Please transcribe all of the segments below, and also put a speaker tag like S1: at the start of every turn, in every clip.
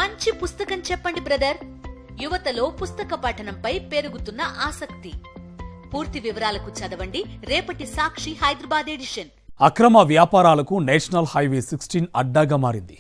S1: మంచి పుస్తకం చెప్పండి బ్రదర్. యువతలో పుస్తక పఠనంపై పెరుగుతున్న ఆసక్తి. పూర్తి వివరాలకు చదవండి రేపటి సాక్షి హైదరాబాద్ ఎడిషన్.
S2: అక్రమ వ్యాపారాలకు నేషనల్ హైవే 16 అడ్డాగా మారింది.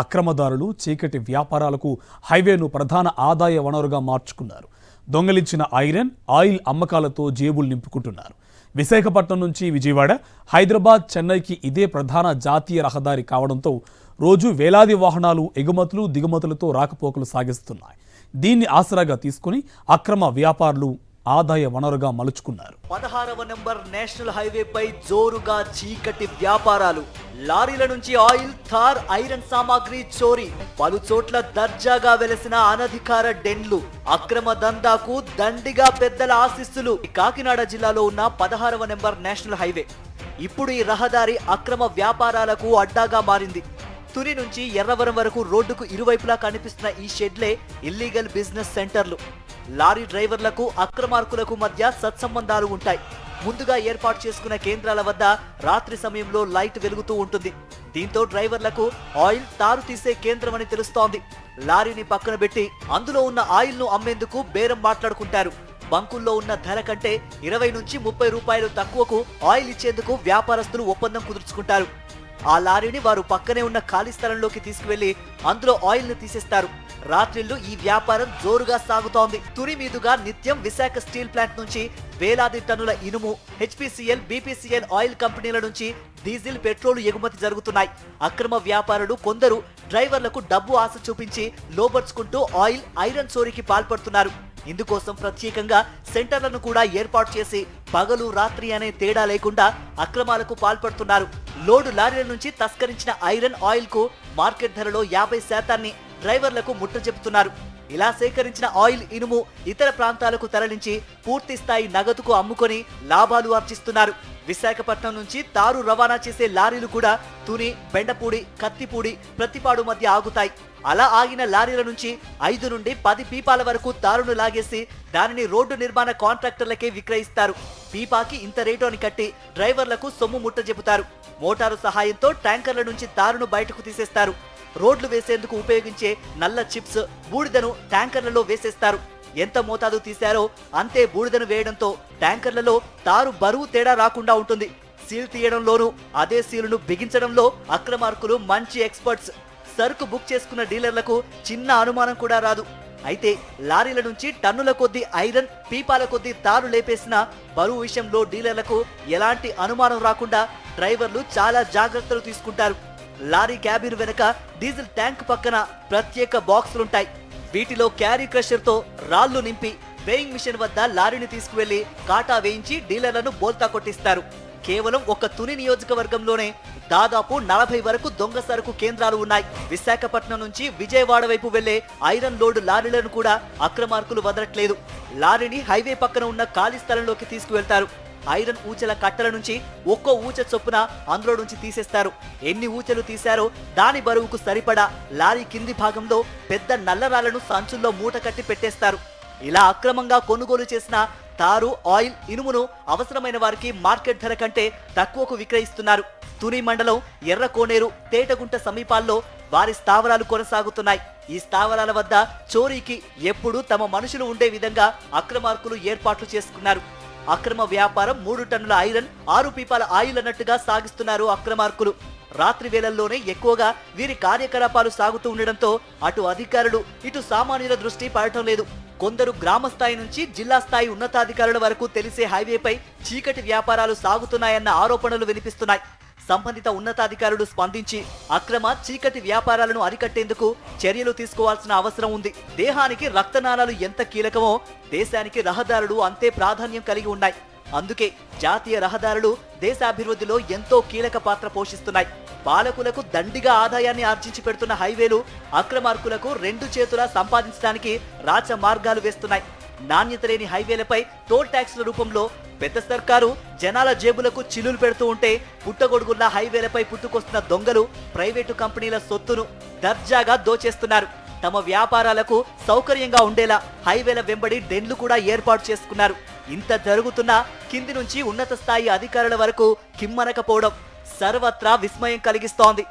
S2: అక్రమదారులు చీకటి వ్యాపారాలకు హైవేను ప్రధాన ఆదాయ వనరుగా మార్చుకున్నారు. దొంగలించిన ఐరన్, ఆయిల్ అమ్మకాలతో జేబులు నింపుకుంటున్నారు. విశాఖపట్నం నుంచి విజయవాడ, హైదరాబాద్, చెన్నైకి ఇదే ప్రధాన జాతీయ రహదారి కావడంతో రోజు వేలాది వాహనాలు ఎగుమతులు దిగుమతులతో రాకపోకలు సాగిస్తున్నాయి. దీన్ని ఆసరాగా తీసుకుని అక్రమ వ్యాపారులు ఆదాయ వనరుగా మలుచుకున్నారు.
S3: 16వ నెంబర్ నేషనల్ హైవేపై జోరుగా చీకటి వ్యాపారాలు. లారీల నుంచి ఆయిల్, థార్, ఐరన్ సామాగ్రి చోరీ. పలు చోట్ల దర్జాగా వెలసిన అనధికార డెన్లు. అక్రమ దందాకు దండిగా పెద్దల ఆశీస్సులు. కాకినాడ జిల్లాలో ఉన్న 16వ నెంబర్ నేషనల్ హైవే ఇప్పుడు ఈ రహదారి అక్రమ వ్యాపారాలకు అడ్డాగా మారింది. తుని నుంచి ఎర్రవరం వరకు రోడ్డుకు ఇరువైపులా కనిపిస్తున్న ఈ షెడ్లే ఇల్లీగల్ బిజినెస్ సెంటర్లు. లారీ డ్రైవర్లకు అక్రమార్కులకు మధ్య సత్సంబంధాలు ఉంటాయి. ముందుగా ఏర్పాటు చేసుకున్న కేంద్రాల వద్ద రాత్రి సమయంలో లైట్ వెలుగుతూ ఉంటుంది. దీంతో డ్రైవర్లకు ఆయిల్, తారు తీసే కేంద్రం అని తెలుస్తోంది. లారీని పక్కన పెట్టి అందులో ఉన్న ఆయిల్ ను అమ్మేందుకు బేరం మాట్లాడుకుంటారు. బంకుల్లో ఉన్న ధర కంటే 20 నుంచి 30 రూపాయలు తక్కువకు ఆయిల్ ఇచ్చేందుకు వ్యాపారస్తులు ఒప్పందం కుదుర్చుకుంటారు. ఆ లారీని వారు పక్కనే ఉన్న ఖాళీ స్థలంలోకి తీసుకువెళ్లి అందులో ఆయిల్ ను తీసేస్తారు. రాత్రిళ్లు ఈ వ్యాపారం జోరుగా సాగుతోంది. తుని మీదుగా నిత్యం విశాఖ స్టీల్ ప్లాంట్ నుంచి వేలాది టన్నుల ఇనుము, హెచ్పీసీఎల్, బీపీసీఎల్ ఆయిల్ కంపెనీల నుంచి డీజిల్, పెట్రోల్ ఎగుమతి జరుగుతున్నాయి. అక్రమ వ్యాపారులు కొందరు డ్రైవర్లకు డబ్బు ఆశ చూపించి లోబర్చుకుంటూ ఆయిల్, ఐరన్ చోరీకి పాల్పడుతున్నారు. ఇందుకోసం ప్రత్యేకంగా సెంటర్లను కూడా ఏర్పాటు చేసి పగలు రాత్రి అనే తేడా లేకుండా అక్రమాలకు పాల్పడుతున్నారు. లోడు లారీల నుంచి తస్కరించిన ఐరన్, ఆయిల్ కు మార్కెట్ ధరలో 50% డ్రైవర్లకు ముట్ట చెబుతున్నారు. ఇలా సేకరించిన ఆయిల్, ఇనుము ఇతర ప్రాంతాలకు తరలించి పూర్తి స్థాయి నగదుకు అమ్ముకొని లాభాలు ఆర్జిస్తున్నారు. విశాఖపట్నం నుంచి తారు రవాణా చేసే లారీలు కూడా తుని, బెండపూడి, కత్తిపూడి, ప్రతిపాడు మధ్య ఆగుతాయి. అలా ఆగిన లారీల నుంచి 5 నుండి 10 పీపాల వరకు తారును లాగేసి దానిని రోడ్డు నిర్మాణ కాంట్రాక్టర్లకే విక్రయిస్తారు. పీపాకి ఇంత రేటు అని కట్టి డ్రైవర్లకు సొమ్ము ముట్ట చెబుతారు. మోటారు సహాయంతో ట్యాంకర్ల నుంచి తారును బయటకు తీసేస్తారు. రోడ్లు వేసేందుకు ఉపయోగించే నల్ల చిప్స్, బూడిదను ట్యాంకర్లలో వేసేస్తారు. ఎంత మోతాదు తీశారో అంతే బూడిదను వేయడంతో ట్యాంకర్లలో తారు బరువు తేడా రాకుండా ఉంటుంది. సీల్ తీయడంలోనూ అదే సీలును బిగించడంలో అక్రమార్కులు మంచి ఎక్స్పర్ట్స్. సరుకు బుక్ చేసుకున్న డీలర్లకు చిన్న అనుమానం కూడా రాదు. అయితే లారీల నుంచి టన్నుల కొద్దీ ఐరన్, పీపాల కొద్దీ తారు లేపేసిన బరువు విషయంలో డీలర్లకు ఎలాంటి అనుమానం రాకుండా డ్రైవర్లు చాలా జాగ్రత్తలు తీసుకుంటారు. లారీ క్యాబిన్ వెనక డీజిల్ ట్యాంక్ పక్కన ప్రత్యేక బాక్సులుంటాయి. వీటిలో క్యారీ క్రషర్ తో రాళ్లు నింపి వేయింగ్ మిషన్ వద్ద లారీని తీసుకువెళ్లి కాటా వేయించి డీలర్లను బోల్తా కొట్టిస్తారు. కేవలం ఒక తుని నియోజకవర్గంలోనే దాదాపు 40 వరకు దొంగ సరుకు కేంద్రాలు ఉన్నాయి. విశాఖపట్నం నుంచి విజయవాడ వైపు వెళ్లే ఐరన్ లోడ్ లారీలను కూడా అక్రమార్కులు వదలట్లేదు. లారీని హైవే పక్కన ఉన్న ఖాళీ స్థలంలోకి తీసుకువెళ్తారు. ఐరన్ ఊచల కట్టల నుంచి ఒక్కో ఊచ చొప్పున అందులో నుంచి తీసేస్తారు. ఎన్ని ఊచలు తీశారో దాని బరువుకు సరిపడా లారీ కింది భాగంలో పెద్ద నల్లరాళ్లను సంచుల్లో మూట కట్టి పెట్టేస్తారు. ఇలా అక్రమంగా కొనుగోలు చేసిన తారు, ఆయిల్, ఇనుమును అవసరమైన వారికి మార్కెట్ ధర కంటే తక్కువకు విక్రయిస్తున్నారు. తుని మండలం ఎర్రకోనేరు, తేటగుంట సమీపాల్లో వారి స్థావరాలు కొనసాగుతున్నాయి. ఈ స్థావరాల వద్ద చోరీకి ఎప్పుడూ తమ మనుషులు ఉండే విధంగా అక్రమార్కులు ఏర్పాట్లు చేసుకున్నారు. అక్రమ వ్యాపారం 3 టన్నుల ఐరన్, 6 పీపాల ఆయిల్ అన్నట్టుగా సాగిస్తున్నారు అక్రమార్కులు. రాత్రి వేళల్లోనే ఎక్కువగా వీరి కార్యకలాపాలు సాగుతూ ఉండడంతో అటు అధికారులు, ఇటు సామాన్యుల దృష్టి పడటం లేదు. కొందరు గ్రామ స్థాయి నుంచి జిల్లా స్థాయి ఉన్నతాధికారుల వరకు తెలిసే హైవేపై చీకటి వ్యాపారాలు సాగుతున్నాయన్న ఆరోపణలు వినిపిస్తున్నాయి. సంబంధిత ఉన్నతాధికారులు స్పందించి అక్రమ, చీకటి వ్యాపారాలను అరికట్టేందుకు చర్యలు తీసుకోవాల్సిన అవసరం ఉంది. దేహానికి రక్తనాళాలు ఎంత కీలకమో దేశానికి రహదారులు అంతే ప్రాధాన్యం కలిగి ఉన్నాయి. అందుకే జాతీయ రహదారులు దేశాభివృద్ధిలో ఎంతో కీలక పాత్ర పోషిస్తున్నాయి. పాలకులకు దండిగా ఆదాయాన్ని ఆర్జించి పెడుతున్న హైవేలు అక్రమార్కులకు 2 చేతులా సంపాదించడానికి రాచ మార్గాలు వేస్తున్నాయి. నాణ్యత లేని హైవేలపై టోల్ ట్యాక్స్ల రూపంలో పెద్ద సర్కారు జనాల జేబులకు చిల్లులు పెడుతూ ఉంటే పుట్టగొడుగుల్లా హైవేలపై పుట్టుకొస్తున్న దొంగలు ప్రైవేటు కంపెనీల సొత్తును దర్జాగా దోచేస్తున్నారు. తమ వ్యాపారాలకు సౌకర్యంగా ఉండేలా హైవేల వెంబడి డెన్లు కూడా ఏర్పాటు చేసుకున్నారు. ఇంత జరుగుతున్నా కింది నుంచి ఉన్నత స్థాయి అధికారుల వరకు కిమ్మనకపోవడం సర్వత్రా విస్మయం కలిగిస్తోంది.